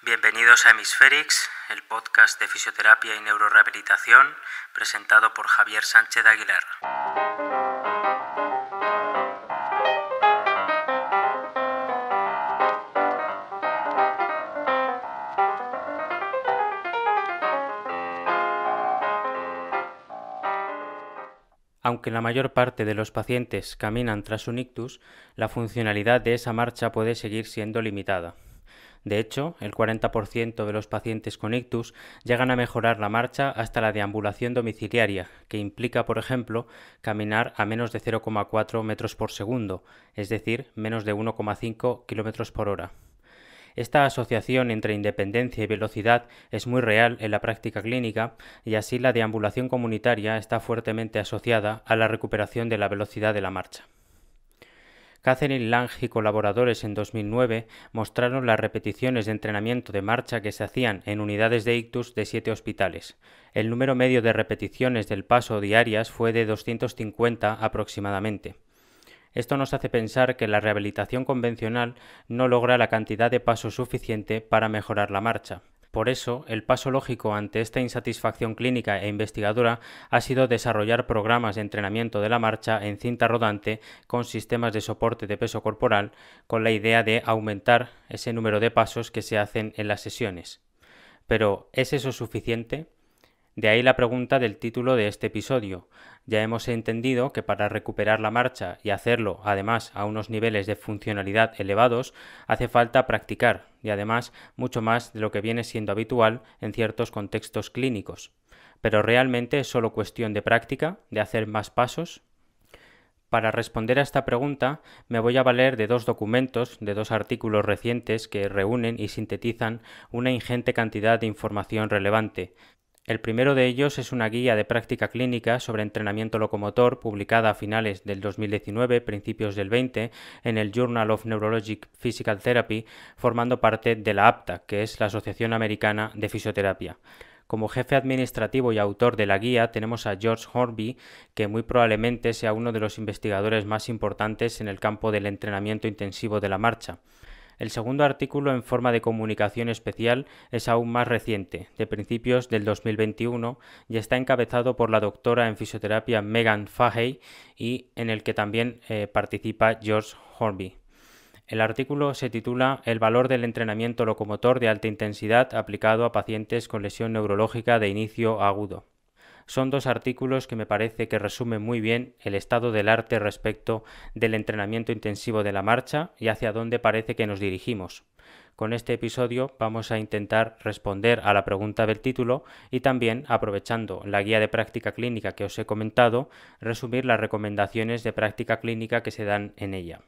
Bienvenidos a Hemisférix, el podcast de fisioterapia y neurorehabilitación, presentado por Javier Sánchez Aguilar. Aunque la mayor parte de los pacientes caminan tras un ictus, la funcionalidad de esa marcha puede seguir siendo limitada. De hecho, el 40% de los pacientes con ictus llegan a mejorar la marcha hasta la deambulación domiciliaria, que implica, por ejemplo, caminar a menos de 0,4 metros por segundo, es decir, menos de 1,5 kilómetros por hora. Esta asociación entre independencia y velocidad es muy real en la práctica clínica y así la deambulación comunitaria está fuertemente asociada a la recuperación de la velocidad de la marcha. Catherine Lang y colaboradores en 2009 mostraron las repeticiones de entrenamiento de marcha que se hacían en unidades de ictus de 7 hospitales. El número medio de repeticiones del paso diarias fue de 250 aproximadamente. Esto nos hace pensar que la rehabilitación convencional no logra la cantidad de pasos suficiente para mejorar la marcha. Por eso, el paso lógico ante esta insatisfacción clínica e investigadora ha sido desarrollar programas de entrenamiento de la marcha en cinta rodante con sistemas de soporte de peso corporal, con la idea de aumentar ese número de pasos que se hacen en las sesiones. Pero, ¿es eso suficiente? De ahí la pregunta del título de este episodio. Ya hemos entendido que para recuperar la marcha y hacerlo además a unos niveles de funcionalidad elevados hace falta practicar y además mucho más de lo que viene siendo habitual en ciertos contextos clínicos. Pero ¿realmente es solo cuestión de práctica, de hacer más pasos? Para responder a esta pregunta me voy a valer de dos documentos, de dos artículos recientes que reúnen y sintetizan una ingente cantidad de información relevante. El primero de ellos es una guía de práctica clínica sobre entrenamiento locomotor publicada a finales del 2019, principios del 20, en el Journal of Neurologic Physical Therapy, formando parte de la APTA, que es la Asociación Americana de Fisioterapia. Como jefe administrativo y autor de la guía tenemos a George Hornby, que muy probablemente sea uno de los investigadores más importantes en el campo del entrenamiento intensivo de la marcha. El segundo artículo en forma de comunicación especial es aún más reciente, de principios del 2021, y está encabezado por la doctora en fisioterapia Megan Fahey y en el que también participa George Hornby. El artículo se titula El valor del entrenamiento locomotor de alta intensidad aplicado a pacientes con lesión neurológica de inicio agudo. Son dos artículos que me parece que resumen muy bien el estado del arte respecto del entrenamiento intensivo de la marcha y hacia dónde parece que nos dirigimos. Con este episodio vamos a intentar responder a la pregunta del título y también, aprovechando la guía de práctica clínica que os he comentado, resumir las recomendaciones de práctica clínica que se dan en ella.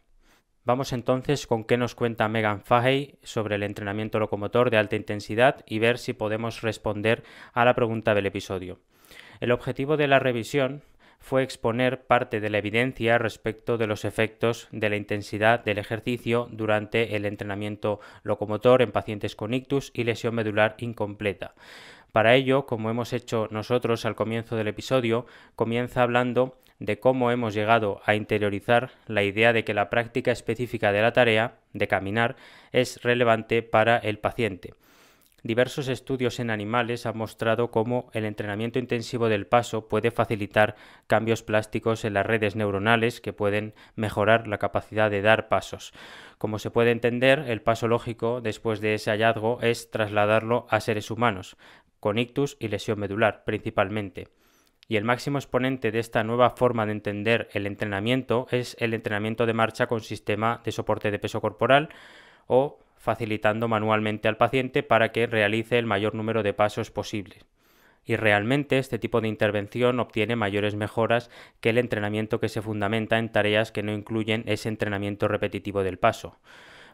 Vamos entonces con qué nos cuenta Megan Fahey sobre el entrenamiento locomotor de alta intensidad y ver si podemos responder a la pregunta del episodio. El objetivo de la revisión fue exponer parte de la evidencia respecto de los efectos de la intensidad del ejercicio durante el entrenamiento locomotor en pacientes con ictus y lesión medular incompleta. Para ello, como hemos hecho nosotros al comienzo del episodio, comienza hablando de cómo hemos llegado a interiorizar la idea de que la práctica específica de la tarea, de caminar, es relevante para el paciente. Diversos estudios en animales han mostrado cómo el entrenamiento intensivo del paso puede facilitar cambios plásticos en las redes neuronales que pueden mejorar la capacidad de dar pasos. Como se puede entender, el paso lógico después de ese hallazgo es trasladarlo a seres humanos, con ictus y lesión medular principalmente. Y el máximo exponente de esta nueva forma de entender el entrenamiento es el entrenamiento de marcha con sistema de soporte de peso corporal o facilitando manualmente al paciente para que realice el mayor número de pasos posible. Y realmente este tipo de intervención obtiene mayores mejoras que el entrenamiento que se fundamenta en tareas que no incluyen ese entrenamiento repetitivo del paso.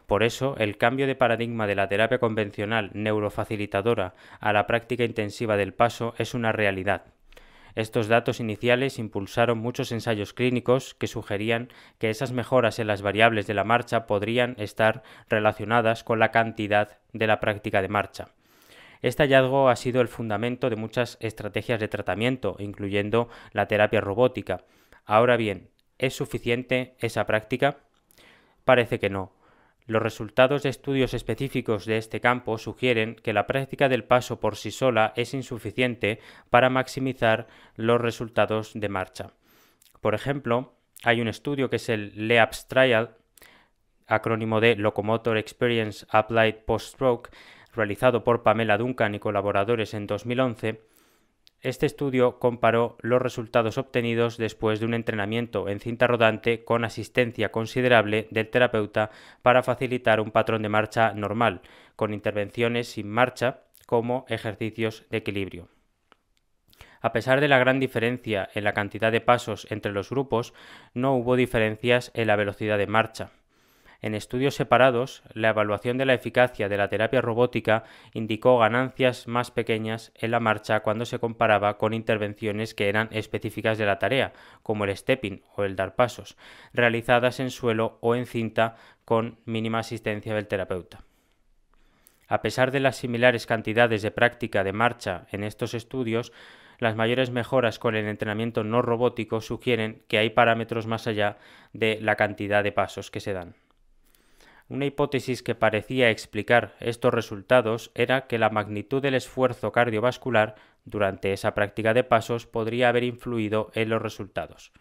Por eso, el cambio de paradigma de la terapia convencional neurofacilitadora a la práctica intensiva del paso es una realidad. Estos datos iniciales impulsaron muchos ensayos clínicos que sugerían que esas mejoras en las variables de la marcha podrían estar relacionadas con la cantidad de la práctica de marcha. Este hallazgo ha sido el fundamento de muchas estrategias de tratamiento, incluyendo la terapia robótica. Ahora bien, ¿es suficiente esa práctica? Parece que no. Los resultados de estudios específicos de este campo sugieren que la práctica del paso por sí sola es insuficiente para maximizar los resultados de marcha. Por ejemplo, hay un estudio que es el LEAPS Trial, acrónimo de Locomotor Experience Applied Post-Stroke, realizado por Pamela Duncan y colaboradores en 2011. Este estudio comparó los resultados obtenidos después de un entrenamiento en cinta rodante con asistencia considerable del terapeuta para facilitar un patrón de marcha normal, con intervenciones sin marcha como ejercicios de equilibrio. A pesar de la gran diferencia en la cantidad de pasos entre los grupos, no hubo diferencias en la velocidad de marcha. En estudios separados, la evaluación de la eficacia de la terapia robótica indicó ganancias más pequeñas en la marcha cuando se comparaba con intervenciones que eran específicas de la tarea, como el stepping o el dar pasos, realizadas en suelo o en cinta con mínima asistencia del terapeuta. A pesar de las similares cantidades de práctica de marcha en estos estudios, las mayores mejoras con el entrenamiento no robótico sugieren que hay parámetros más allá de la cantidad de pasos que se dan. Una hipótesis que parecía explicar estos resultados era que la magnitud del esfuerzo cardiovascular durante esa práctica de pasos podría haber influido en los resultados.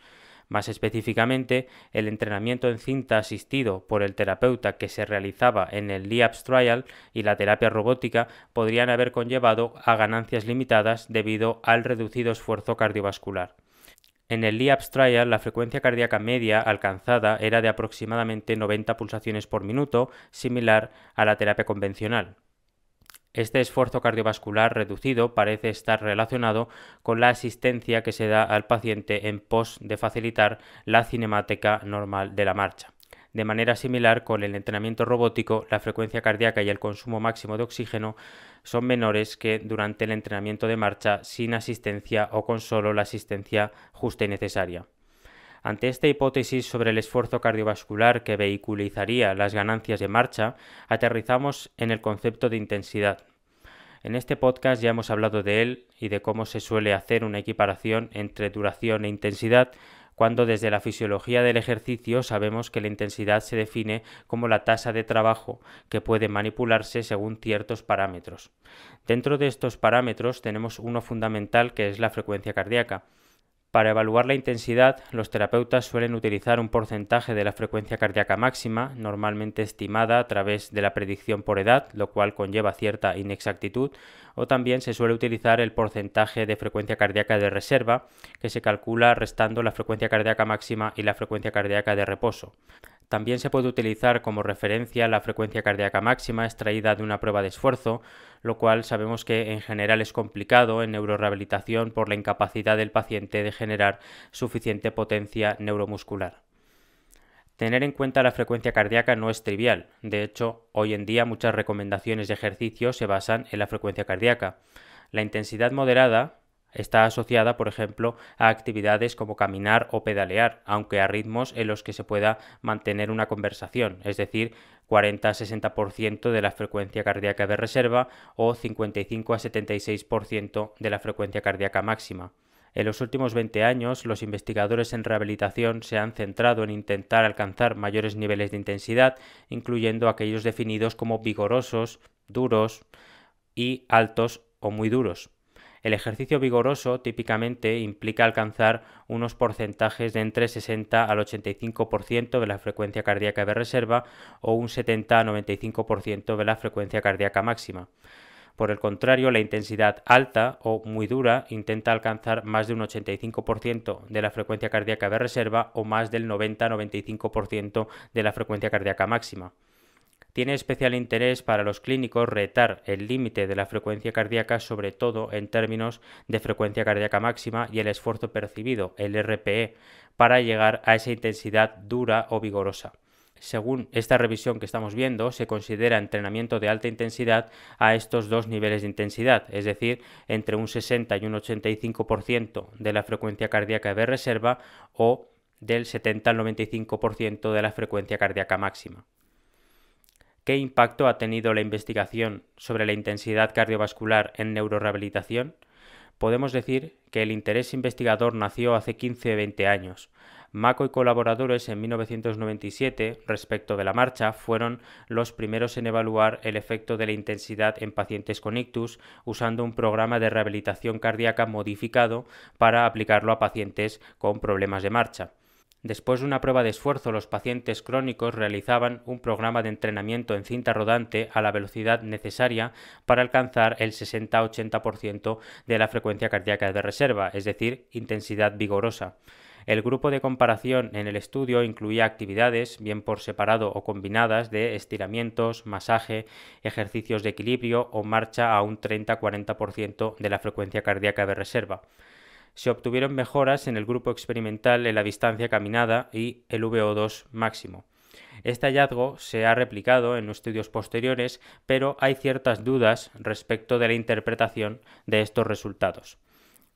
Más específicamente, el entrenamiento en cinta asistido por el terapeuta que se realizaba en el LEAPS Trial y la terapia robótica podrían haber conllevado a ganancias limitadas debido al reducido esfuerzo cardiovascular. En el LEAPS Trial, la frecuencia cardíaca media alcanzada era de aproximadamente 90 pulsaciones por minuto, similar a la terapia convencional. Este esfuerzo cardiovascular reducido parece estar relacionado con la asistencia que se da al paciente en pos de facilitar la cinemática normal de la marcha. De manera similar, con el entrenamiento robótico, la frecuencia cardíaca y el consumo máximo de oxígeno son menores que durante el entrenamiento de marcha sin asistencia o con solo la asistencia justa y necesaria. Ante esta hipótesis sobre el esfuerzo cardiovascular que vehiculizaría las ganancias de marcha, aterrizamos en el concepto de intensidad. En este podcast ya hemos hablado de él y de cómo se suele hacer una equiparación entre duración e intensidad, cuando desde la fisiología del ejercicio sabemos que la intensidad se define como la tasa de trabajo que puede manipularse según ciertos parámetros. Dentro de estos parámetros tenemos uno fundamental que es la frecuencia cardíaca. Para evaluar la intensidad, los terapeutas suelen utilizar un porcentaje de la frecuencia cardíaca máxima, normalmente estimada a través de la predicción por edad, lo cual conlleva cierta inexactitud, o también se suele utilizar el porcentaje de frecuencia cardíaca de reserva, que se calcula restando la frecuencia cardíaca máxima y la frecuencia cardíaca de reposo. También se puede utilizar como referencia la frecuencia cardíaca máxima extraída de una prueba de esfuerzo, lo cual sabemos que en general es complicado en neurorehabilitación por la incapacidad del paciente de generar suficiente potencia neuromuscular. Tener en cuenta la frecuencia cardíaca no es trivial. De hecho, hoy en día muchas recomendaciones de ejercicio se basan en la frecuencia cardíaca. La intensidad moderada está asociada, por ejemplo, a actividades como caminar o pedalear, aunque a ritmos en los que se pueda mantener una conversación, es decir, 40-60% de la frecuencia cardíaca de reserva o 55-76% de la frecuencia cardíaca máxima. En los últimos 20 años, los investigadores en rehabilitación se han centrado en intentar alcanzar mayores niveles de intensidad, incluyendo aquellos definidos como vigorosos, duros y altos o muy duros. El ejercicio vigoroso típicamente implica alcanzar unos porcentajes de entre 60 al 85% de la frecuencia cardíaca de reserva o un 70 a 95% de la frecuencia cardíaca máxima. Por el contrario, la intensidad alta o muy dura intenta alcanzar más de un 85% de la frecuencia cardíaca de reserva o más del 90-95% de la frecuencia cardíaca máxima. Tiene especial interés para los clínicos retar el límite de la frecuencia cardíaca, sobre todo en términos de frecuencia cardíaca máxima y el esfuerzo percibido, el RPE, para llegar a esa intensidad dura o vigorosa. Según esta revisión que estamos viendo, se considera entrenamiento de alta intensidad a estos dos niveles de intensidad, es decir, entre un 60 y un 85% de la frecuencia cardíaca de reserva o del 70 al 95% de la frecuencia cardíaca máxima. ¿Qué impacto ha tenido la investigación sobre la intensidad cardiovascular en neurorehabilitación? Podemos decir que el interés investigador nació hace 15 o 20 años. Mako y colaboradores en 1997, respecto de la marcha, fueron los primeros en evaluar el efecto de la intensidad en pacientes con ictus usando un programa de rehabilitación cardíaca modificado para aplicarlo a pacientes con problemas de marcha. Después de una prueba de esfuerzo, los pacientes crónicos realizaban un programa de entrenamiento en cinta rodante a la velocidad necesaria para alcanzar el 60-80% de la frecuencia cardíaca de reserva, es decir, intensidad vigorosa. El grupo de comparación en el estudio incluía actividades, bien por separado o combinadas, de estiramientos, masaje, ejercicios de equilibrio o marcha a un 30-40% de la frecuencia cardíaca de reserva. Se obtuvieron mejoras en el grupo experimental en la distancia caminada y el VO2 máximo. Este hallazgo se ha replicado en estudios posteriores, pero hay ciertas dudas respecto de la interpretación de estos resultados.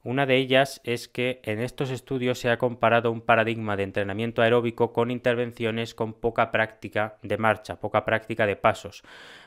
Una de ellas es que en estos estudios se ha comparado un paradigma de entrenamiento aeróbico con intervenciones con poca práctica de marcha, poca práctica de pasos.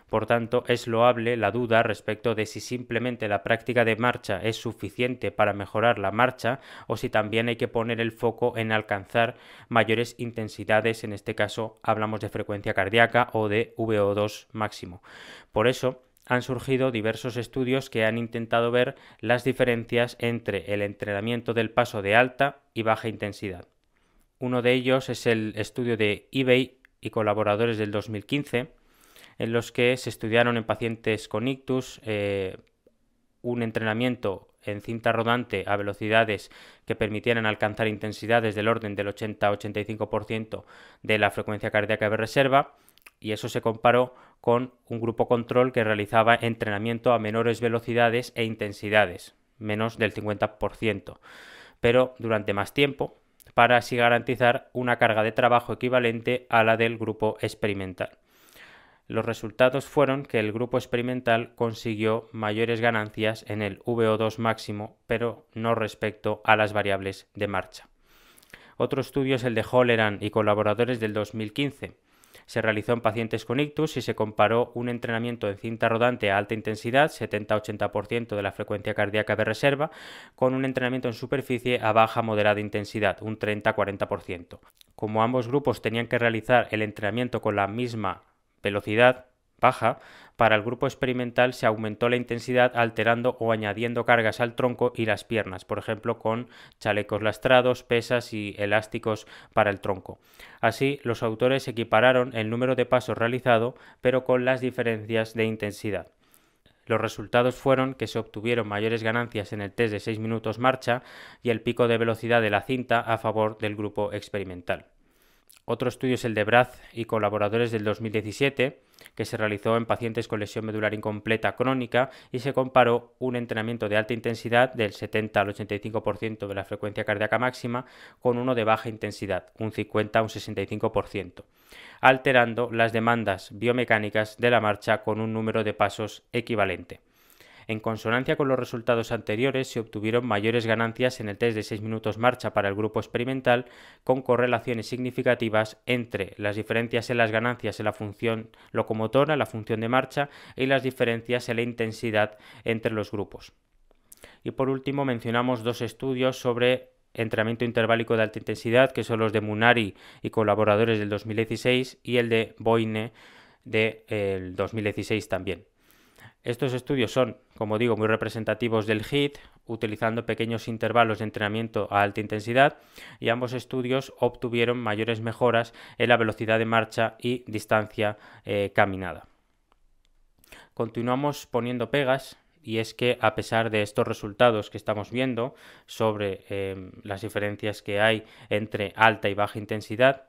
Por tanto, es loable la duda respecto de si simplemente la práctica de marcha es suficiente para mejorar la marcha o si también hay que poner el foco en alcanzar mayores intensidades, en este caso hablamos de frecuencia cardíaca o de VO2 máximo. Por eso, han surgido diversos estudios que han intentado ver las diferencias entre el entrenamiento del paso de alta y baja intensidad. Uno de ellos es el estudio de eBay y colaboradores del 2015, en los que se estudiaron en pacientes con ictus un entrenamiento en cinta rodante a velocidades que permitieran alcanzar intensidades del orden del 80-85% de la frecuencia cardíaca de reserva, y eso se comparó con un grupo control que realizaba entrenamiento a menores velocidades e intensidades, menos del 50%, pero durante más tiempo, para así garantizar una carga de trabajo equivalente a la del grupo experimental. Los resultados fueron que el grupo experimental consiguió mayores ganancias en el VO2 máximo, pero no respecto a las variables de marcha. Otro estudio es el de Holleran y colaboradores del 2015. Se realizó en pacientes con ictus y se comparó un entrenamiento en cinta rodante a alta intensidad, 70-80% de la frecuencia cardíaca de reserva, con un entrenamiento en superficie a baja moderada intensidad, un 30-40%. Como ambos grupos tenían que realizar el entrenamiento con la misma velocidad baja, para el grupo experimental se aumentó la intensidad alterando o añadiendo cargas al tronco y las piernas, por ejemplo con chalecos lastrados, pesas y elásticos para el tronco. Así, los autores equipararon el número de pasos realizado, pero con las diferencias de intensidad. Los resultados fueron que se obtuvieron mayores ganancias en el test de 6 minutos marcha y el pico de velocidad de la cinta a favor del grupo experimental. Otro estudio es el de Braz y colaboradores del 2017, que se realizó en pacientes con lesión medular incompleta crónica y se comparó un entrenamiento de alta intensidad del 70 al 85% de la frecuencia cardíaca máxima con uno de baja intensidad, un 50 a un 65%, alterando las demandas biomecánicas de la marcha con un número de pasos equivalente. En consonancia con los resultados anteriores, se obtuvieron mayores ganancias en el test de 6 minutos marcha para el grupo experimental, con correlaciones significativas entre las diferencias en las ganancias en la función locomotora, la función de marcha, y las diferencias en la intensidad entre los grupos. Y por último mencionamos dos estudios sobre entrenamiento interválico de alta intensidad, que son los de Munari y colaboradores del 2016 y el de Boyne del 2016 también. Estos estudios son, como digo, muy representativos del HIIT, utilizando pequeños intervalos de entrenamiento a alta intensidad, y ambos estudios obtuvieron mayores mejoras en la velocidad de marcha y distancia caminada. Continuamos poniendo pegas, y es que a pesar de estos resultados que estamos viendo sobre las diferencias que hay entre alta y baja intensidad,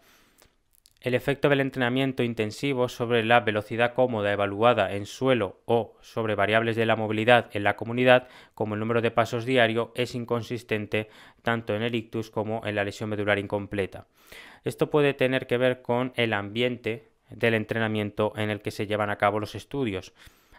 el efecto del entrenamiento intensivo sobre la velocidad cómoda evaluada en suelo o sobre variables de la movilidad en la comunidad, como el número de pasos diario, es inconsistente tanto en el ictus como en la lesión medular incompleta. Esto puede tener que ver con el ambiente del entrenamiento en el que se llevan a cabo los estudios.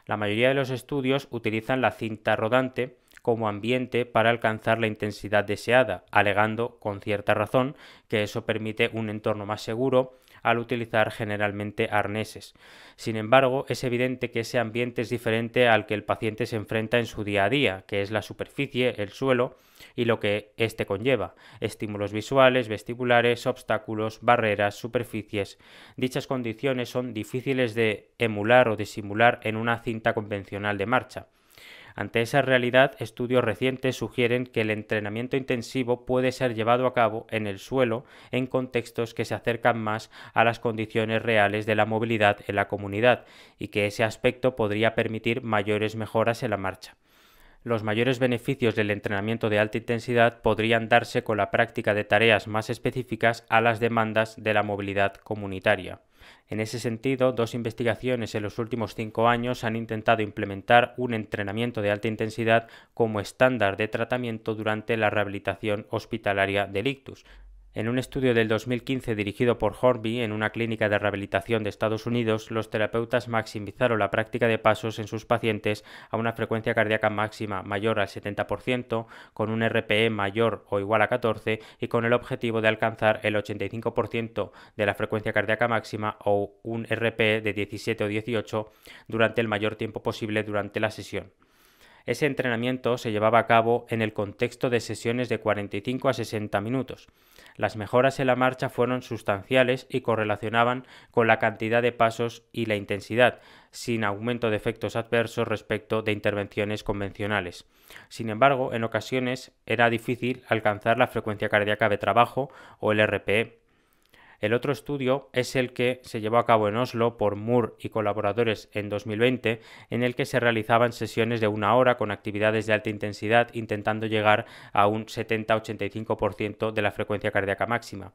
La mayoría de los estudios utilizan la cinta rodante como ambiente para alcanzar la intensidad deseada, alegando con cierta razón que eso permite un entorno más seguro, al utilizar generalmente arneses. Sin embargo, es evidente que ese ambiente es diferente al que el paciente se enfrenta en su día a día, que es la superficie, el suelo y lo que éste conlleva: estímulos visuales, vestibulares, obstáculos, barreras, superficies. Dichas condiciones son difíciles de emular o de simular en una cinta convencional de marcha. Ante esa realidad, estudios recientes sugieren que el entrenamiento intensivo puede ser llevado a cabo en el suelo en contextos que se acercan más a las condiciones reales de la movilidad en la comunidad, y que ese aspecto podría permitir mayores mejoras en la marcha. Los mayores beneficios del entrenamiento de alta intensidad podrían darse con la práctica de tareas más específicas a las demandas de la movilidad comunitaria. En ese sentido, dos investigaciones en los últimos 5 años han intentado implementar un entrenamiento de alta intensidad como estándar de tratamiento durante la rehabilitación hospitalaria del ictus. En un estudio del 2015 dirigido por Hornby en una clínica de rehabilitación de Estados Unidos, los terapeutas maximizaron la práctica de pasos en sus pacientes a una frecuencia cardíaca máxima mayor al 70%, con un RPE mayor o igual a 14 y con el objetivo de alcanzar el 85% de la frecuencia cardíaca máxima o un RPE de 17 o 18 durante el mayor tiempo posible durante la sesión. Ese entrenamiento se llevaba a cabo en el contexto de sesiones de 45 a 60 minutos. Las mejoras en la marcha fueron sustanciales y correlacionaban con la cantidad de pasos y la intensidad, sin aumento de efectos adversos respecto de intervenciones convencionales. Sin embargo, en ocasiones era difícil alcanzar la frecuencia cardíaca de trabajo o el RPE. El otro estudio es el que se llevó a cabo en Oslo por Moore y colaboradores en 2020, en el que se realizaban sesiones de 1 hora con actividades de alta intensidad intentando llegar a un 70-85% de la frecuencia cardíaca máxima.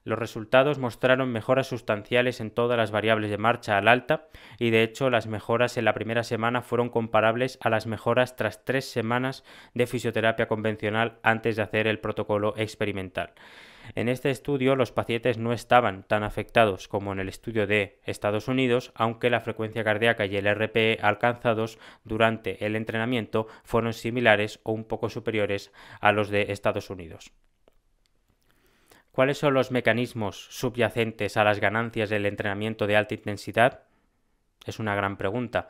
Los resultados mostraron mejoras sustanciales en todas las variables de marcha al alta y, de hecho, las mejoras en la primera semana fueron comparables a las mejoras tras 3 semanas de fisioterapia convencional antes de hacer el protocolo experimental. En este estudio los pacientes no estaban tan afectados como en el estudio de Estados Unidos, aunque la frecuencia cardíaca y el RPE alcanzados durante el entrenamiento fueron similares o un poco superiores a los de Estados Unidos. ¿Cuáles son los mecanismos subyacentes a las ganancias del entrenamiento de alta intensidad? Es una gran pregunta.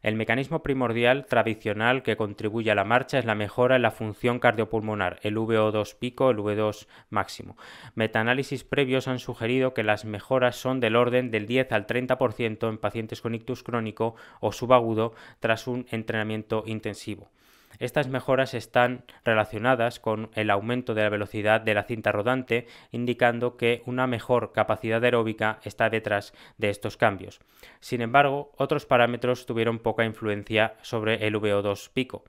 El mecanismo primordial tradicional que contribuye a la marcha es la mejora en la función cardiopulmonar, el VO2 pico, el VO2 máximo. Metaanálisis previos han sugerido que las mejoras son del orden del 10 al 30% en pacientes con ictus crónico o subagudo tras un entrenamiento intensivo. Estas mejoras están relacionadas con el aumento de la velocidad de la cinta rodante, indicando que una mejor capacidad aeróbica está detrás de estos cambios. Sin embargo, otros parámetros tuvieron poca influencia sobre el VO2 pico.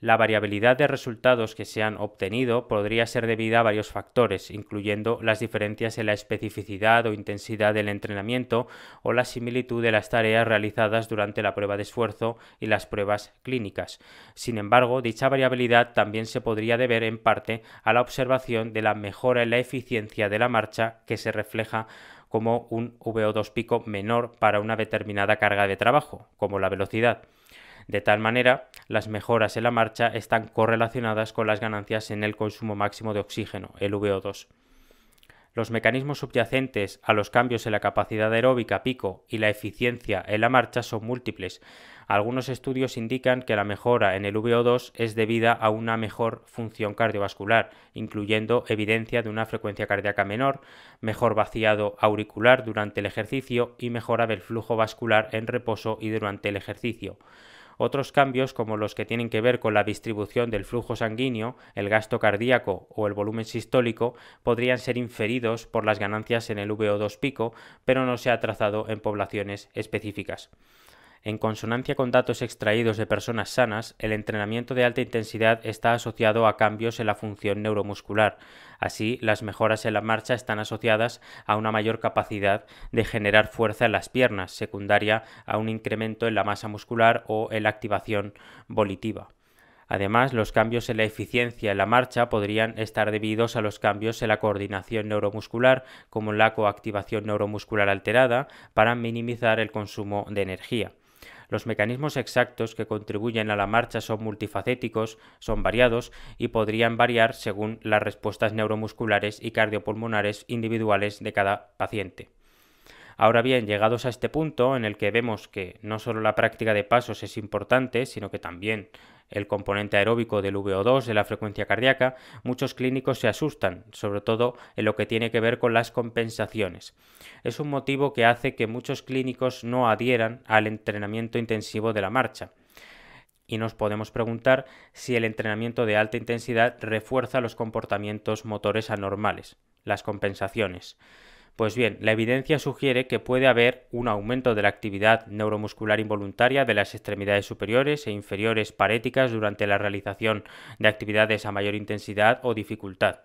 La variabilidad de resultados que se han obtenido podría ser debida a varios factores, incluyendo las diferencias en la especificidad o intensidad del entrenamiento o la similitud de las tareas realizadas durante la prueba de esfuerzo y las pruebas clínicas. Sin embargo, dicha variabilidad también se podría deber en parte a la observación de la mejora en la eficiencia de la marcha, que se refleja como un VO2 pico menor para una determinada carga de trabajo, como la velocidad. De tal manera, las mejoras en la marcha están correlacionadas con las ganancias en el consumo máximo de oxígeno, el VO2. Los mecanismos subyacentes a los cambios en la capacidad aeróbica pico y la eficiencia en la marcha son múltiples. Algunos estudios indican que la mejora en el VO2 es debida a una mejor función cardiovascular, incluyendo evidencia de una frecuencia cardíaca menor, mejor vaciado auricular durante el ejercicio y mejora del flujo vascular en reposo y durante el ejercicio. Otros cambios, como los que tienen que ver con la distribución del flujo sanguíneo, el gasto cardíaco o el volumen sistólico, podrían ser inferidos por las ganancias en el VO2 pico, pero no se ha trazado en poblaciones específicas. En consonancia con datos extraídos de personas sanas, el entrenamiento de alta intensidad está asociado a cambios en la función neuromuscular. Así, las mejoras en la marcha están asociadas a una mayor capacidad de generar fuerza en las piernas, secundaria a un incremento en la masa muscular o en la activación volitiva. Además, los cambios en la eficiencia en la marcha podrían estar debidos a los cambios en la coordinación neuromuscular, como la coactivación neuromuscular alterada, para minimizar el consumo de energía. Los mecanismos exactos que contribuyen a la marcha son multifacéticos, son variados y podrían variar según las respuestas neuromusculares y cardiopulmonares individuales de cada paciente. Ahora bien, llegados a este punto en el que vemos que no solo la práctica de pasos es importante, sino que también el componente aeróbico del VO2, de la frecuencia cardíaca, muchos clínicos se asustan, sobre todo en lo que tiene que ver con las compensaciones. Es un motivo que hace que muchos clínicos no adhieran al entrenamiento intensivo de la marcha. Y nos podemos preguntar si el entrenamiento de alta intensidad refuerza los comportamientos motores anormales, las compensaciones. Pues bien, la evidencia sugiere que puede haber un aumento de la actividad neuromuscular involuntaria de las extremidades superiores e inferiores paréticas durante la realización de actividades a mayor intensidad o dificultad.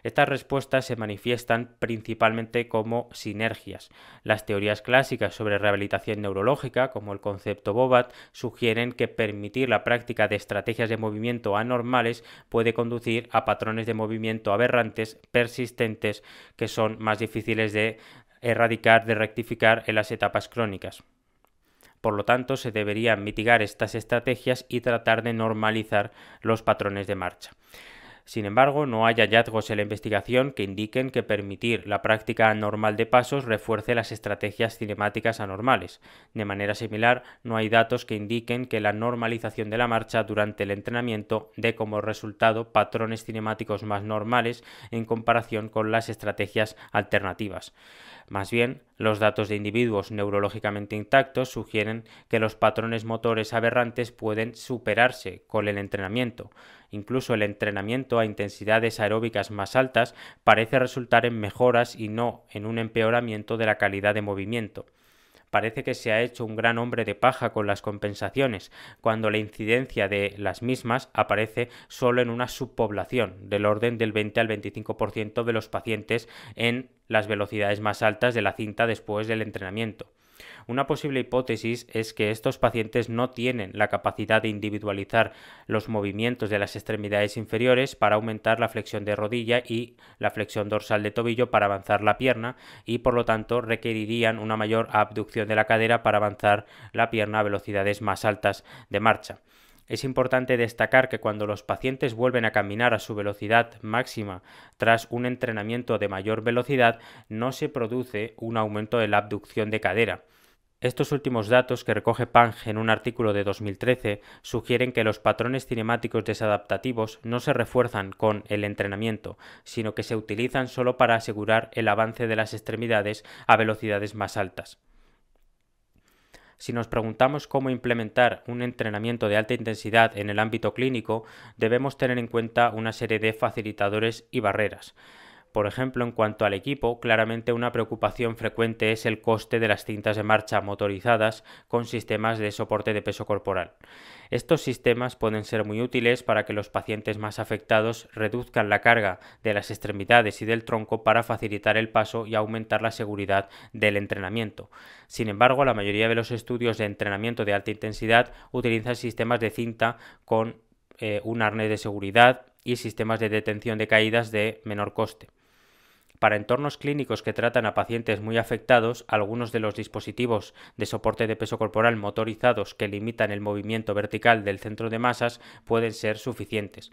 Estas respuestas se manifiestan principalmente como sinergias. Las teorías clásicas sobre rehabilitación neurológica, como el concepto Bobat, sugieren que permitir la práctica de estrategias de movimiento anormales puede conducir a patrones de movimiento aberrantes, persistentes, que son más difíciles de erradicar, de rectificar en las etapas crónicas. Por lo tanto, se deberían mitigar estas estrategias y tratar de normalizar los patrones de marcha. Sin embargo, no hay hallazgos en la investigación que indiquen que permitir la práctica anormal de pasos refuerce las estrategias cinemáticas anormales. De manera similar, no hay datos que indiquen que la normalización de la marcha durante el entrenamiento dé como resultado patrones cinemáticos más normales en comparación con las estrategias alternativas. Más bien, los datos de individuos neurológicamente intactos sugieren que los patrones motores aberrantes pueden superarse con el entrenamiento. Incluso el entrenamiento a intensidades aeróbicas más altas parece resultar en mejoras y no en un empeoramiento de la calidad de movimiento. Parece que se ha hecho un gran hombre de paja con las compensaciones, cuando la incidencia de las mismas aparece solo en una subpoblación, del orden del 20 al 25% de los pacientes en las velocidades más altas de la cinta después del entrenamiento. Una posible hipótesis es que estos pacientes no tienen la capacidad de individualizar los movimientos de las extremidades inferiores para aumentar la flexión de rodilla y la flexión dorsal de tobillo para avanzar la pierna y por lo tanto requerirían una mayor abducción de la cadera para avanzar la pierna a velocidades más altas de marcha. Es importante destacar que cuando los pacientes vuelven a caminar a su velocidad máxima tras un entrenamiento de mayor velocidad, no se produce un aumento de la abducción de cadera. Estos últimos datos que recoge Pang en un artículo de 2013 sugieren que los patrones cinemáticos desadaptativos no se refuerzan con el entrenamiento, sino que se utilizan solo para asegurar el avance de las extremidades a velocidades más altas. Si nos preguntamos cómo implementar un entrenamiento de alta intensidad en el ámbito clínico, debemos tener en cuenta una serie de facilitadores y barreras. Por ejemplo, en cuanto al equipo, claramente una preocupación frecuente es el coste de las cintas de marcha motorizadas con sistemas de soporte de peso corporal. Estos sistemas pueden ser muy útiles para que los pacientes más afectados reduzcan la carga de las extremidades y del tronco para facilitar el paso y aumentar la seguridad del entrenamiento. Sin embargo, la mayoría de los estudios de entrenamiento de alta intensidad utilizan sistemas de cinta con un arnés de seguridad y sistemas de detención de caídas de menor coste. Para entornos clínicos que tratan a pacientes muy afectados, algunos de los dispositivos de soporte de peso corporal motorizados que limitan el movimiento vertical del centro de masas pueden ser suficientes.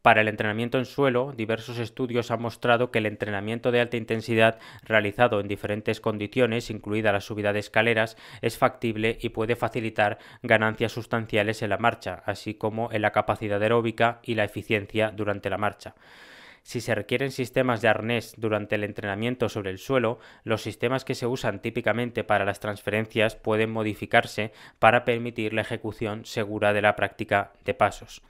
Para el entrenamiento en suelo, diversos estudios han mostrado que el entrenamiento de alta intensidad realizado en diferentes condiciones, incluida la subida de escaleras, es factible y puede facilitar ganancias sustanciales en la marcha, así como en la capacidad aeróbica y la eficiencia durante la marcha. Si se requieren sistemas de arnés durante el entrenamiento sobre el suelo, los sistemas que se usan típicamente para las transferencias pueden modificarse para permitir la ejecución segura de la práctica de pasos.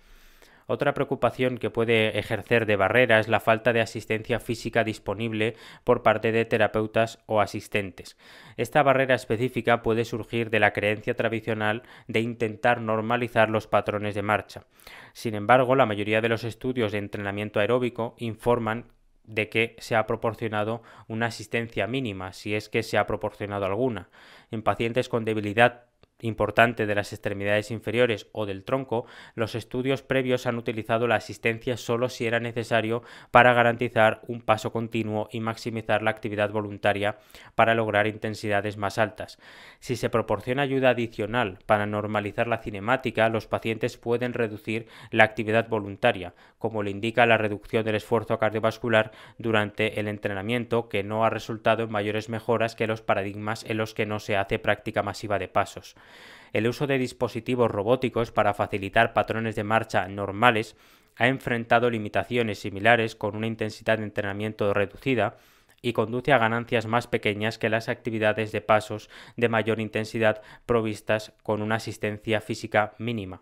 Otra preocupación que puede ejercer de barrera es la falta de asistencia física disponible por parte de terapeutas o asistentes. Esta barrera específica puede surgir de la creencia tradicional de intentar normalizar los patrones de marcha. Sin embargo, la mayoría de los estudios de entrenamiento aeróbico informan de que se ha proporcionado una asistencia mínima, si es que se ha proporcionado alguna. En pacientes con debilidad importante de las extremidades inferiores o del tronco, los estudios previos han utilizado la asistencia solo si era necesario para garantizar un paso continuo y maximizar la actividad voluntaria para lograr intensidades más altas. Si se proporciona ayuda adicional para normalizar la cinemática, los pacientes pueden reducir la actividad voluntaria, como le indica la reducción del esfuerzo cardiovascular durante el entrenamiento, que no ha resultado en mayores mejoras que los paradigmas en los que no se hace práctica masiva de pasos. El uso de dispositivos robóticos para facilitar patrones de marcha normales ha enfrentado limitaciones similares con una intensidad de entrenamiento reducida y conduce a ganancias más pequeñas que las actividades de pasos de mayor intensidad provistas con una asistencia física mínima.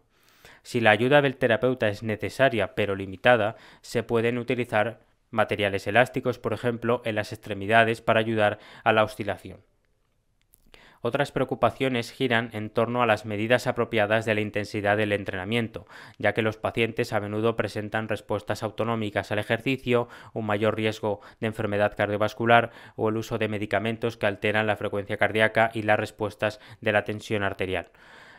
Si la ayuda del terapeuta es necesaria pero limitada, se pueden utilizar materiales elásticos, por ejemplo, en las extremidades para ayudar a la oscilación. Otras preocupaciones giran en torno a las medidas apropiadas de la intensidad del entrenamiento, ya que los pacientes a menudo presentan respuestas autonómicas al ejercicio, un mayor riesgo de enfermedad cardiovascular o el uso de medicamentos que alteran la frecuencia cardíaca y las respuestas de la tensión arterial.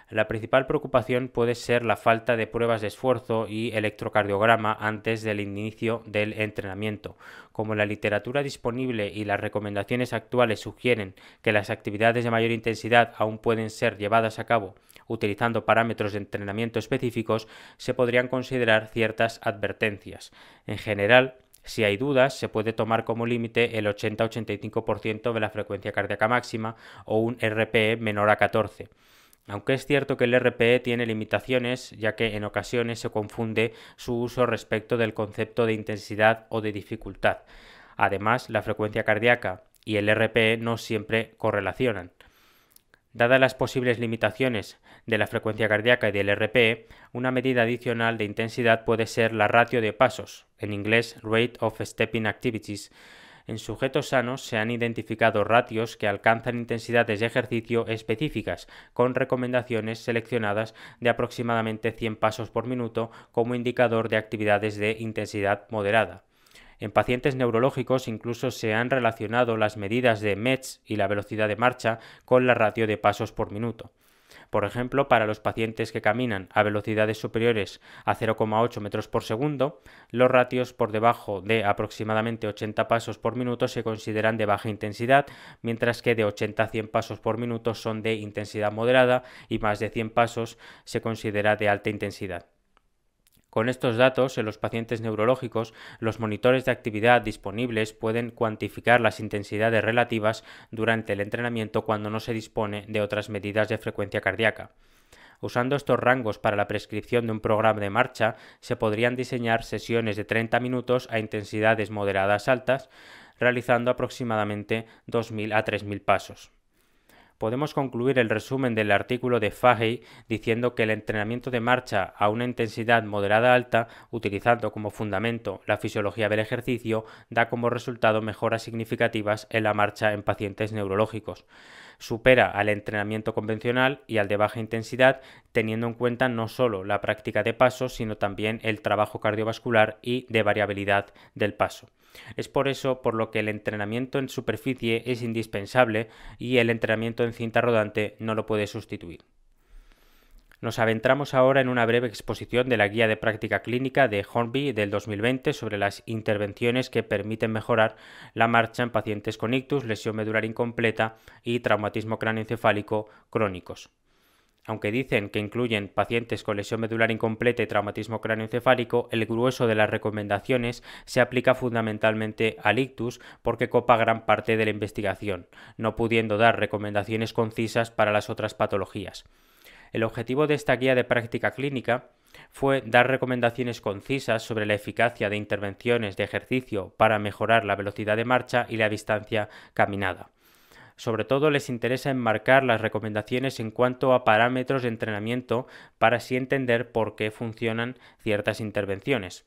La principal preocupación puede ser la falta de pruebas de esfuerzo y electrocardiograma antes del inicio del entrenamiento. Como la literatura disponible y las recomendaciones actuales sugieren que las actividades de mayor intensidad aún pueden ser llevadas a cabo utilizando parámetros de entrenamiento específicos, se podrían considerar ciertas advertencias. En general, si hay dudas, se puede tomar como límite el 80-85% de la frecuencia cardíaca máxima o un RPE menor a 14. Aunque es cierto que el RPE tiene limitaciones, ya que en ocasiones se confunde su uso respecto del concepto de intensidad o de dificultad. Además, la frecuencia cardíaca y el RPE no siempre correlacionan. Dadas las posibles limitaciones de la frecuencia cardíaca y del RPE, una medida adicional de intensidad puede ser la ratio de pasos, en inglés Rate of Stepping Activities. En sujetos sanos se han identificado ratios que alcanzan intensidades de ejercicio específicas, con recomendaciones seleccionadas de aproximadamente 100 pasos por minuto como indicador de actividades de intensidad moderada. En pacientes neurológicos incluso se han relacionado las medidas de METS y la velocidad de marcha con la ratio de pasos por minuto. Por ejemplo, para los pacientes que caminan a velocidades superiores a 0,8 metros por segundo, los ratios por debajo de aproximadamente 80 pasos por minuto se consideran de baja intensidad, mientras que de 80 a 100 pasos por minuto son de intensidad moderada y más de 100 pasos se considera de alta intensidad. Con estos datos, en los pacientes neurológicos, los monitores de actividad disponibles pueden cuantificar las intensidades relativas durante el entrenamiento cuando no se dispone de otras medidas de frecuencia cardíaca. Usando estos rangos para la prescripción de un programa de marcha, se podrían diseñar sesiones de 30 minutos a intensidades moderadas altas, realizando aproximadamente 2.000 a 3.000 pasos. Podemos concluir el resumen del artículo de Fahey diciendo que el entrenamiento de marcha a una intensidad moderada alta, utilizando como fundamento la fisiología del ejercicio, da como resultado mejoras significativas en la marcha en pacientes neurológicos. Supera al entrenamiento convencional y al de baja intensidad, teniendo en cuenta no solo la práctica de pasos, sino también el trabajo cardiovascular y de variabilidad del paso. Es por eso por lo que el entrenamiento en superficie es indispensable y el entrenamiento en cinta rodante no lo puede sustituir. Nos adentramos ahora en una breve exposición de la guía de práctica clínica de Hornby del 2020 sobre las intervenciones que permiten mejorar la marcha en pacientes con ictus, lesión medular incompleta y traumatismo cráneoencefálico crónicos. Aunque dicen que incluyen pacientes con lesión medular incompleta y traumatismo cráneoencefálico, el grueso de las recomendaciones se aplica fundamentalmente al ictus porque copa gran parte de la investigación, no pudiendo dar recomendaciones concisas para las otras patologías. El objetivo de esta guía de práctica clínica fue dar recomendaciones concisas sobre la eficacia de intervenciones de ejercicio para mejorar la velocidad de marcha y la distancia caminada. Sobre todo les interesa enmarcar las recomendaciones en cuanto a parámetros de entrenamiento para así entender por qué funcionan ciertas intervenciones.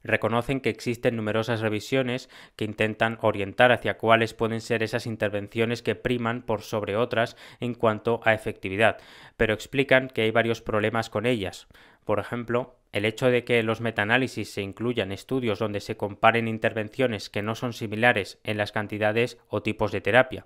Reconocen que existen numerosas revisiones que intentan orientar hacia cuáles pueden ser esas intervenciones que priman por sobre otras en cuanto a efectividad, pero explican que hay varios problemas con ellas. Por ejemplo, el hecho de que en los metaanálisis se incluyan estudios donde se comparen intervenciones que no son similares en las cantidades o tipos de terapia.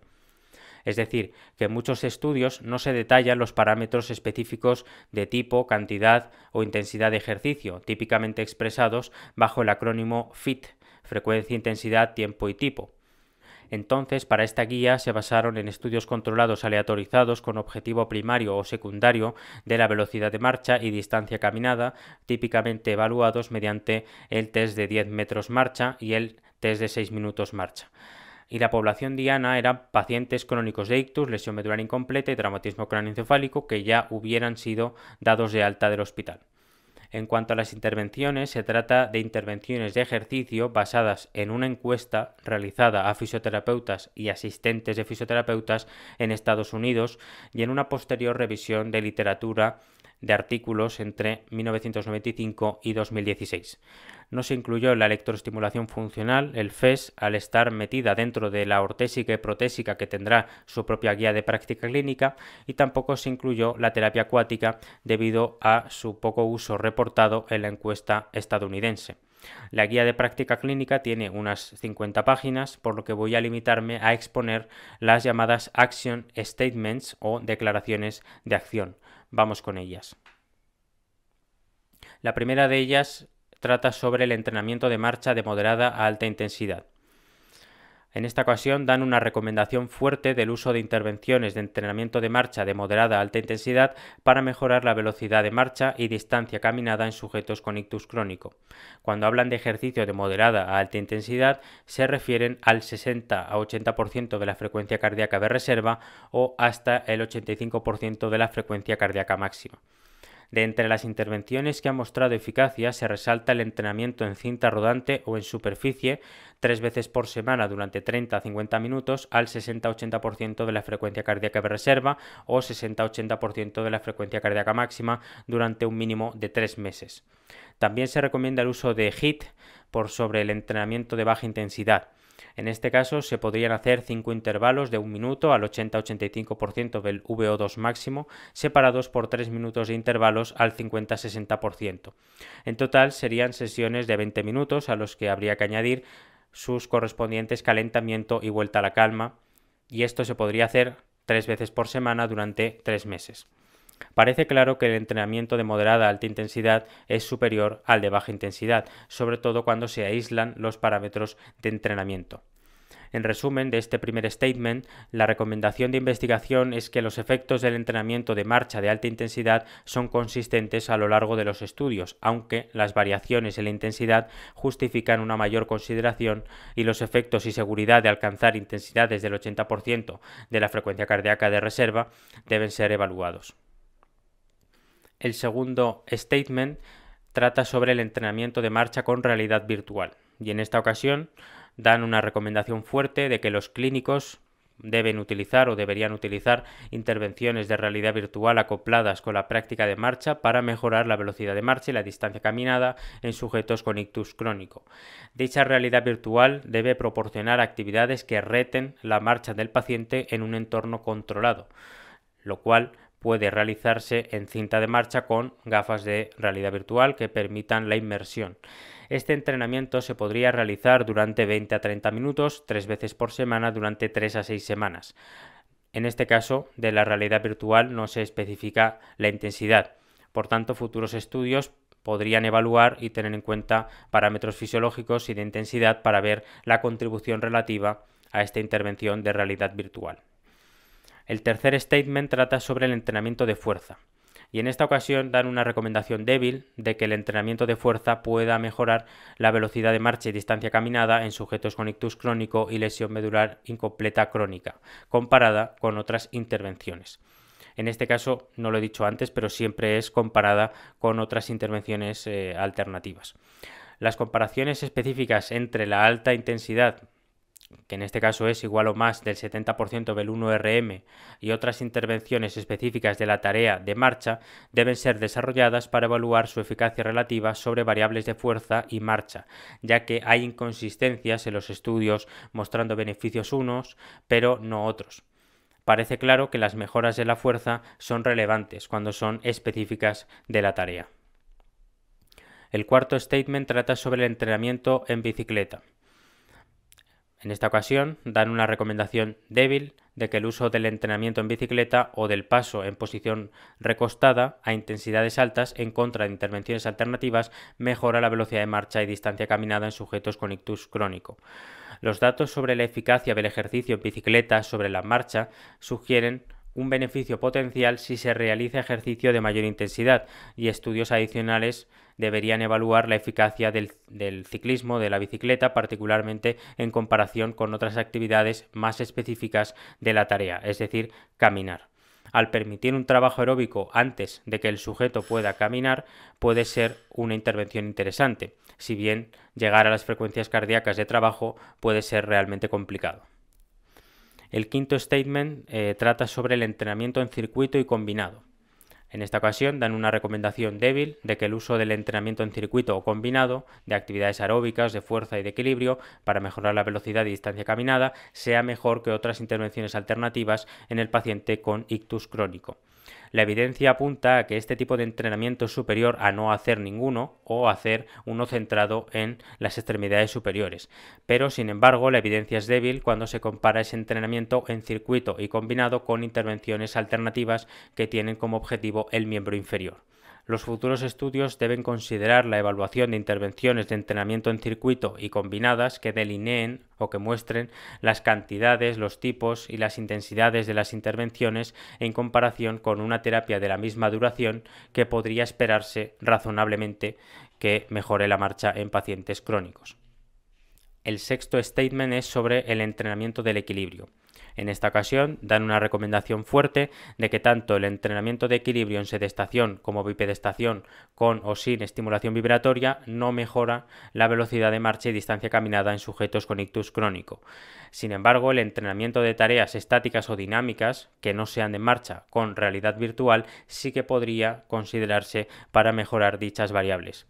Es decir, que en muchos estudios no se detallan los parámetros específicos de tipo, cantidad o intensidad de ejercicio, típicamente expresados bajo el acrónimo FIT, frecuencia, intensidad, tiempo y tipo. Entonces, para esta guía se basaron en estudios controlados aleatorizados con objetivo primario o secundario de la velocidad de marcha y distancia caminada, típicamente evaluados mediante el test de 10 metros marcha y el test de 6 minutos marcha. Y la población diana eran pacientes crónicos de ictus, lesión medular incompleta y traumatismo cráneoencefálico que ya hubieran sido dados de alta del hospital. En cuanto a las intervenciones, se trata de intervenciones de ejercicio basadas en una encuesta realizada a fisioterapeutas y asistentes de fisioterapeutas en Estados Unidos y en una posterior revisión de literatura de artículos entre 1995 y 2016. No se incluyó la electroestimulación funcional, el FES, al estar metida dentro de la ortésica y protésica que tendrá su propia guía de práctica clínica, y tampoco se incluyó la terapia acuática debido a su poco uso reportado en la encuesta estadounidense. La guía de práctica clínica tiene unas 50 páginas, por lo que voy a limitarme a exponer las llamadas Action Statements o declaraciones de acción. Vamos con ellas. La primera de ellas trata sobre el entrenamiento de marcha de moderada a alta intensidad. En esta ocasión dan una recomendación fuerte del uso de intervenciones de entrenamiento de marcha de moderada a alta intensidad para mejorar la velocidad de marcha y distancia caminada en sujetos con ictus crónico. Cuando hablan de ejercicio de moderada a alta intensidad, se refieren al 60 a 80% de la frecuencia cardíaca de reserva o hasta el 85% de la frecuencia cardíaca máxima. De entre las intervenciones que han mostrado eficacia se resalta el entrenamiento en cinta rodante o en superficie 3 veces por semana durante 30 a 50 minutos al 60-80% de la frecuencia cardíaca de reserva o 60-80% de la frecuencia cardíaca máxima durante un mínimo de 3 meses. También se recomienda el uso de HIIT por sobre el entrenamiento de baja intensidad. En este caso se podrían hacer 5 intervalos de 1 minuto al 80-85% del VO2 máximo, separados por 3 minutos de intervalos al 50-60%. En total serían sesiones de 20 minutos a los que habría que añadir sus correspondientes calentamiento y vuelta a la calma, y esto se podría hacer 3 veces por semana durante 3 meses. Parece claro que el entrenamiento de moderada a alta intensidad es superior al de baja intensidad, sobre todo cuando se aíslan los parámetros de entrenamiento. En resumen de este primer statement, la recomendación de investigación es que los efectos del entrenamiento de marcha de alta intensidad son consistentes a lo largo de los estudios, aunque las variaciones en la intensidad justifican una mayor consideración y los efectos y seguridad de alcanzar intensidades del 80% de la frecuencia cardíaca de reserva deben ser evaluados. El segundo statement trata sobre el entrenamiento de marcha con realidad virtual, y en esta ocasión dan una recomendación fuerte de que los clínicos deben utilizar o deberían utilizar intervenciones de realidad virtual acopladas con la práctica de marcha para mejorar la velocidad de marcha y la distancia caminada en sujetos con ictus crónico. Dicha realidad virtual debe proporcionar actividades que reten la marcha del paciente en un entorno controlado, lo cual puede realizarse en cinta de marcha con gafas de realidad virtual que permitan la inmersión. Este entrenamiento se podría realizar durante 20 a 30 minutos, 3 veces por semana durante 3 a 6 semanas. En este caso, de la realidad virtual no se especifica la intensidad. Por tanto, futuros estudios podrían evaluar y tener en cuenta parámetros fisiológicos y de intensidad para ver la contribución relativa a esta intervención de realidad virtual. El tercer statement trata sobre el entrenamiento de fuerza, y en esta ocasión dan una recomendación débil de que el entrenamiento de fuerza pueda mejorar la velocidad de marcha y distancia caminada en sujetos con ictus crónico y lesión medular incompleta crónica, comparada con otras intervenciones. En este caso, no lo he dicho antes, pero siempre es comparada con otras intervenciones alternativas. Las comparaciones específicas entre la alta intensidad, que en este caso es igual o más del 70% del 1RM, y otras intervenciones específicas de la tarea de marcha deben ser desarrolladas para evaluar su eficacia relativa sobre variables de fuerza y marcha, ya que hay inconsistencias en los estudios mostrando beneficios unos, pero no otros. Parece claro que las mejoras de la fuerza son relevantes cuando son específicas de la tarea. El cuarto statement trata sobre el entrenamiento en bicicleta. En esta ocasión dan una recomendación débil de que el uso del entrenamiento en bicicleta o del paso en posición recostada a intensidades altas en contra de intervenciones alternativas mejora la velocidad de marcha y distancia caminada en sujetos con ictus crónico. Los datos sobre la eficacia del ejercicio en bicicleta sobre la marcha sugieren un beneficio potencial si se realiza ejercicio de mayor intensidad, y estudios adicionales deberían evaluar la eficacia del ciclismo, de la bicicleta, particularmente en comparación con otras actividades más específicas de la tarea, es decir, caminar. Al permitir un trabajo aeróbico antes de que el sujeto pueda caminar, puede ser una intervención interesante, si bien llegar a las frecuencias cardíacas de trabajo puede ser realmente complicado. El quinto statement trata sobre el entrenamiento en circuito y combinado. En esta ocasión dan una recomendación débil de que el uso del entrenamiento en circuito o combinado de actividades aeróbicas, de fuerza y de equilibrio para mejorar la velocidad y distancia caminada sea mejor que otras intervenciones alternativas en el paciente con ictus crónico. La evidencia apunta a que este tipo de entrenamiento es superior a no hacer ninguno o hacer uno centrado en las extremidades superiores, pero sin embargo la evidencia es débil cuando se compara ese entrenamiento en circuito y combinado con intervenciones alternativas que tienen como objetivo el miembro inferior. Los futuros estudios deben considerar la evaluación de intervenciones de entrenamiento en circuito y combinadas que delineen o que muestren las cantidades, los tipos y las intensidades de las intervenciones en comparación con una terapia de la misma duración que podría esperarse razonablemente que mejore la marcha en pacientes crónicos. El sexto statement es sobre el entrenamiento del equilibrio. En esta ocasión dan una recomendación fuerte de que tanto el entrenamiento de equilibrio en sedestación como bipedestación con o sin estimulación vibratoria no mejora la velocidad de marcha y distancia caminada en sujetos con ictus crónico. Sin embargo, el entrenamiento de tareas estáticas o dinámicas que no sean de marcha con realidad virtual sí que podría considerarse para mejorar dichas variables.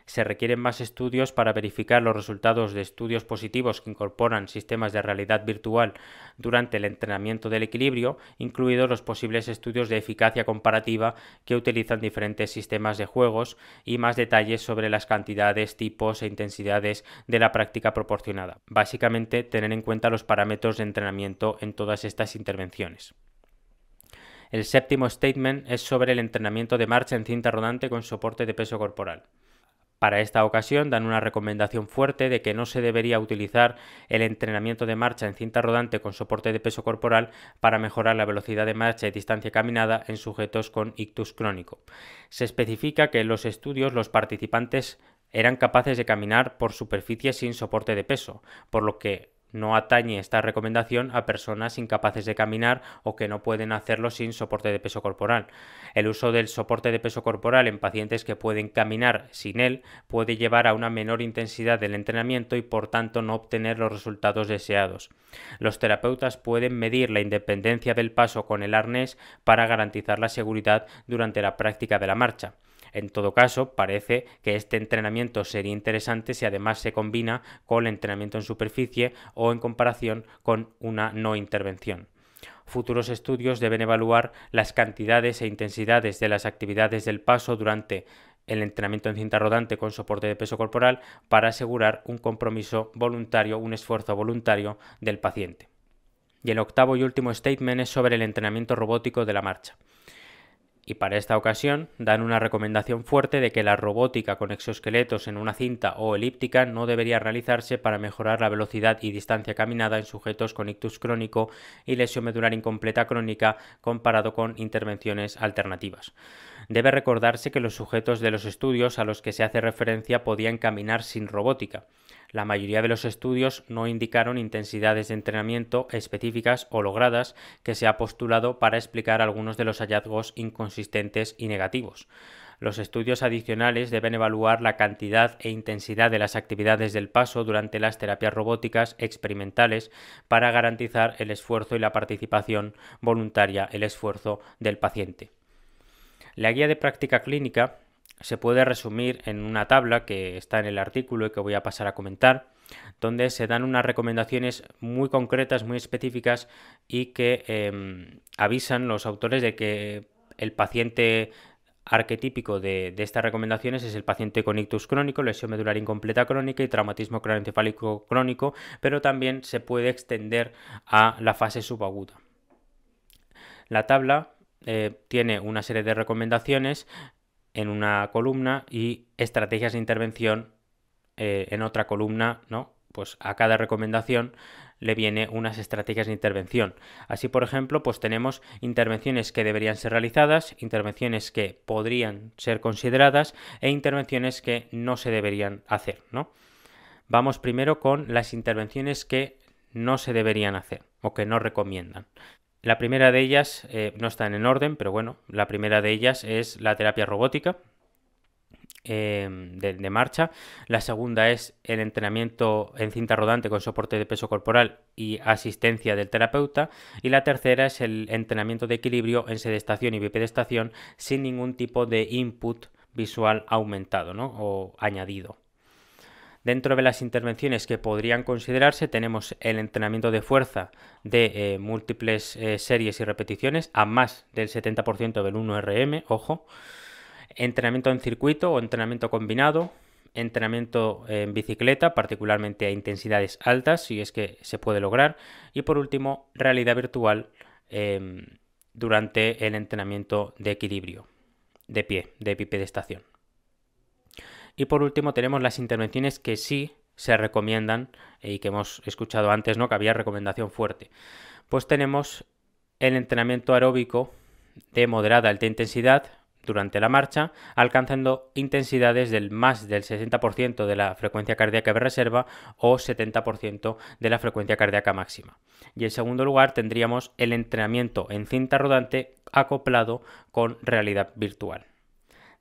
Se requieren más estudios para verificar los resultados de estudios positivos que incorporan sistemas de realidad virtual durante el entrenamiento del equilibrio, incluidos los posibles estudios de eficacia comparativa que utilizan diferentes sistemas de juegos, y más detalles sobre las cantidades, tipos e intensidades de la práctica proporcionada. Básicamente, tener en cuenta los parámetros de entrenamiento en todas estas intervenciones. El séptimo statement es sobre el entrenamiento de marcha en cinta rodante con soporte de peso corporal. Para esta ocasión dan una recomendación fuerte de que no se debería utilizar el entrenamiento de marcha en cinta rodante con soporte de peso corporal para mejorar la velocidad de marcha y distancia caminada en sujetos con ictus crónico. Se especifica que en los estudios los participantes eran capaces de caminar por superficies sin soporte de peso, por lo que no atañe esta recomendación a personas incapaces de caminar o que no pueden hacerlo sin soporte de peso corporal. El uso del soporte de peso corporal en pacientes que pueden caminar sin él puede llevar a una menor intensidad del entrenamiento y por tanto no obtener los resultados deseados. Los terapeutas pueden medir la independencia del paso con el arnés para garantizar la seguridad durante la práctica de la marcha. En todo caso, parece que este entrenamiento sería interesante si además se combina con el entrenamiento en superficie o en comparación con una no intervención. Futuros estudios deben evaluar las cantidades e intensidades de las actividades del paso durante el entrenamiento en cinta rodante con soporte de peso corporal para asegurar un compromiso voluntario, un esfuerzo voluntario del paciente. Y el octavo y último statement es sobre el entrenamiento robótico de la marcha. Y para esta ocasión dan una recomendación fuerte de que la robótica con exoesqueletos en una cinta o elíptica no debería realizarse para mejorar la velocidad y distancia caminada en sujetos con ictus crónico y lesión medular incompleta crónica comparado con intervenciones alternativas. Debe recordarse que los sujetos de los estudios a los que se hace referencia podían caminar sin robótica. La mayoría de los estudios no indicaron intensidades de entrenamiento específicas o logradas que se ha postulado para explicar algunos de los hallazgos inconsistentes y negativos. Los estudios adicionales deben evaluar la cantidad e intensidad de las actividades del paso durante las terapias robóticas experimentales para garantizar el esfuerzo y la participación voluntaria, el esfuerzo del paciente. La guía de práctica clínica se puede resumir en una tabla que está en el artículo y que voy a pasar a comentar, donde se dan unas recomendaciones muy concretas, muy específicas y que avisan los autores de que el paciente arquetípico de estas recomendaciones es el paciente con ictus crónico, lesión medular incompleta crónica y traumatismo craneoencefálico crónico, pero también se puede extender a la fase subaguda. La tabla tiene una serie de recomendaciones en una columna y estrategias de intervención en otra columna, ¿no? Pues a cada recomendación le viene unas estrategias de intervención. Así, por ejemplo, pues tenemos intervenciones que deberían ser realizadas, intervenciones que podrían ser consideradas e intervenciones que no se deberían hacer, ¿no? Vamos primero con las intervenciones que no se deberían hacer o que no recomiendan. La primera de ellas no está en orden, pero bueno, la primera de ellas es la terapia robótica de marcha. La segunda es el entrenamiento en cinta rodante con soporte de peso corporal y asistencia del terapeuta. Y la tercera es el entrenamiento de equilibrio en sedestación y bipedestación sin ningún tipo de input visual aumentado, ¿no? O añadido. Dentro de las intervenciones que podrían considerarse tenemos el entrenamiento de fuerza de múltiples series y repeticiones a más del 70% del 1RM, ojo. Entrenamiento en circuito o entrenamiento combinado, entrenamiento en bicicleta, particularmente a intensidades altas, si es que se puede lograr. Y por último, realidad virtual durante el entrenamiento de equilibrio de pie, de bipedestación. Y por último tenemos las intervenciones que sí se recomiendan y que hemos escuchado antes, ¿no? Que había recomendación fuerte. Pues tenemos el entrenamiento aeróbico de moderada a alta intensidad durante la marcha, alcanzando intensidades del más del 60% de la frecuencia cardíaca de reserva o 70% de la frecuencia cardíaca máxima. Y en segundo lugar tendríamos el entrenamiento en cinta rodante acoplado con realidad virtual.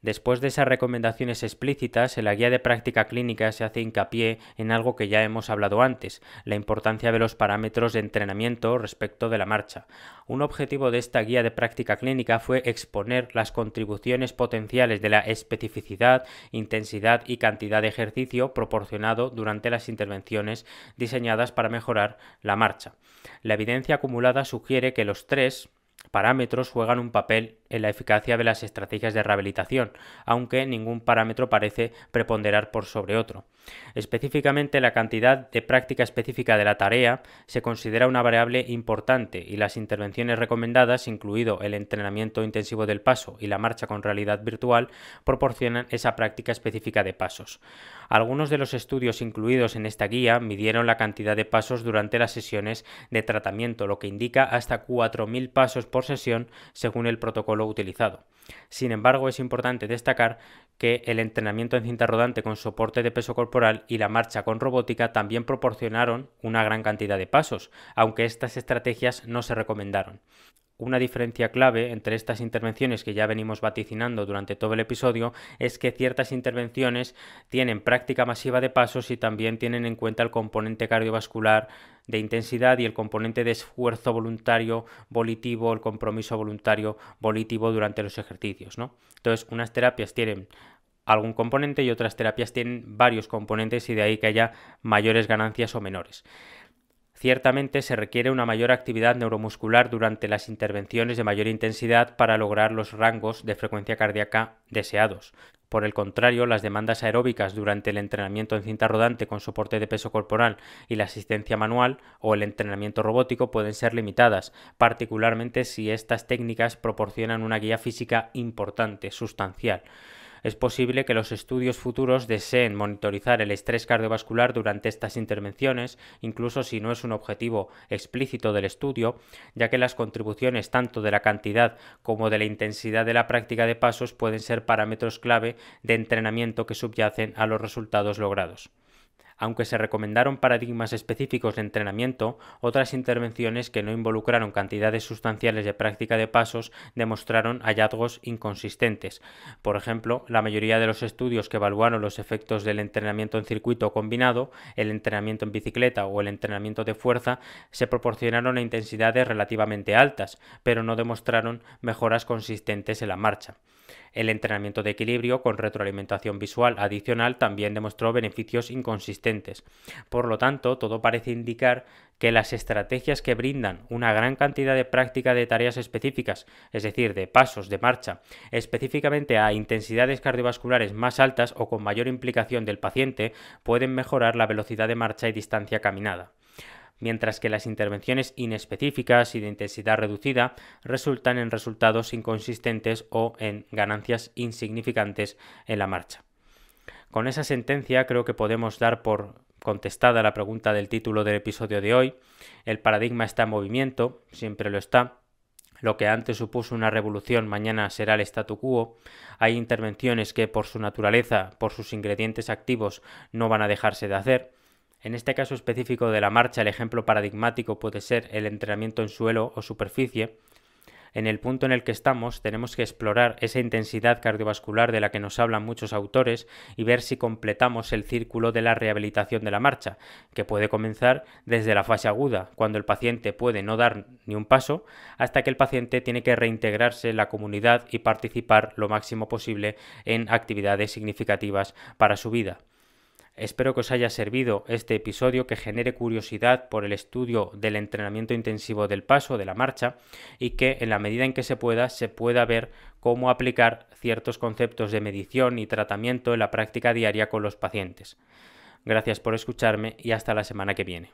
Después de esas recomendaciones explícitas, en la guía de práctica clínica se hace hincapié en algo que ya hemos hablado antes, la importancia de los parámetros de entrenamiento respecto de la marcha. Un objetivo de esta guía de práctica clínica fue exponer las contribuciones potenciales de la especificidad, intensidad y cantidad de ejercicio proporcionado durante las intervenciones diseñadas para mejorar la marcha. La evidencia acumulada sugiere que los tres parámetros juegan un papel en la eficacia de las estrategias de rehabilitación, aunque ningún parámetro parece preponderar por sobre otro. Específicamente, la cantidad de práctica específica de la tarea se considera una variable importante y las intervenciones recomendadas, incluido el entrenamiento intensivo del paso y la marcha con realidad virtual, proporcionan esa práctica específica de pasos. Algunos de los estudios incluidos en esta guía midieron la cantidad de pasos durante las sesiones de tratamiento, lo que indica hasta 4.000 pasos por sesión según el protocolo utilizado. Sin embargo, es importante destacar que el entrenamiento en cinta rodante con soporte de peso corporal y la marcha con robótica también proporcionaron una gran cantidad de pasos, aunque estas estrategias no se recomendaron. Una diferencia clave entre estas intervenciones que ya venimos vaticinando durante todo el episodio es que ciertas intervenciones tienen práctica masiva de pasos y también tienen en cuenta el componente cardiovascular de intensidad y el componente de esfuerzo voluntario volitivo, el compromiso voluntario volitivo durante los ejercicios, ¿no? Entonces, unas terapias tienen algún componente y otras terapias tienen varios componentes y de ahí que haya mayores ganancias o menores. Ciertamente se requiere una mayor actividad neuromuscular durante las intervenciones de mayor intensidad para lograr los rangos de frecuencia cardíaca deseados. Por el contrario, las demandas aeróbicas durante el entrenamiento en cinta rodante con soporte de peso corporal y la asistencia manual o el entrenamiento robótico pueden ser limitadas, particularmente si estas técnicas proporcionan una guía física importante, sustancial. Es posible que los estudios futuros deseen monitorizar el estrés cardiovascular durante estas intervenciones, incluso si no es un objetivo explícito del estudio, ya que las contribuciones tanto de la cantidad como de la intensidad de la práctica de pasos pueden ser parámetros clave de entrenamiento que subyacen a los resultados logrados. Aunque se recomendaron paradigmas específicos de entrenamiento, otras intervenciones que no involucraron cantidades sustanciales de práctica de pasos demostraron hallazgos inconsistentes. Por ejemplo, la mayoría de los estudios que evaluaron los efectos del entrenamiento en circuito combinado, el entrenamiento en bicicleta o el entrenamiento de fuerza se proporcionaron a intensidades relativamente altas, pero no demostraron mejoras consistentes en la marcha. El entrenamiento de equilibrio con retroalimentación visual adicional también demostró beneficios inconsistentes inconsistentes. Por lo tanto, todo parece indicar que las estrategias que brindan una gran cantidad de práctica de tareas específicas, es decir, de pasos de marcha, específicamente a intensidades cardiovasculares más altas o con mayor implicación del paciente, pueden mejorar la velocidad de marcha y distancia caminada, mientras que las intervenciones inespecíficas y de intensidad reducida resultan en resultados inconsistentes o en ganancias insignificantes en la marcha. Con esa sentencia creo que podemos dar por contestada la pregunta del título del episodio de hoy. El paradigma está en movimiento, siempre lo está. Lo que antes supuso una revolución, mañana será el statu quo. Hay intervenciones que por su naturaleza, por sus ingredientes activos, no van a dejarse de hacer. En este caso específico de la marcha, el ejemplo paradigmático puede ser el entrenamiento en suelo o superficie. En el punto en el que estamos, tenemos que explorar esa intensidad cardiovascular de la que nos hablan muchos autores y ver si completamos el círculo de la rehabilitación de la marcha, que puede comenzar desde la fase aguda, cuando el paciente puede no dar ni un paso, hasta que el paciente tiene que reintegrarse en la comunidad y participar lo máximo posible en actividades significativas para su vida. Espero que os haya servido este episodio, que genere curiosidad por el estudio del entrenamiento intensivo del paso, de la marcha, y que en la medida en que se pueda ver cómo aplicar ciertos conceptos de medición y tratamiento en la práctica diaria con los pacientes. Gracias por escucharme y hasta la semana que viene.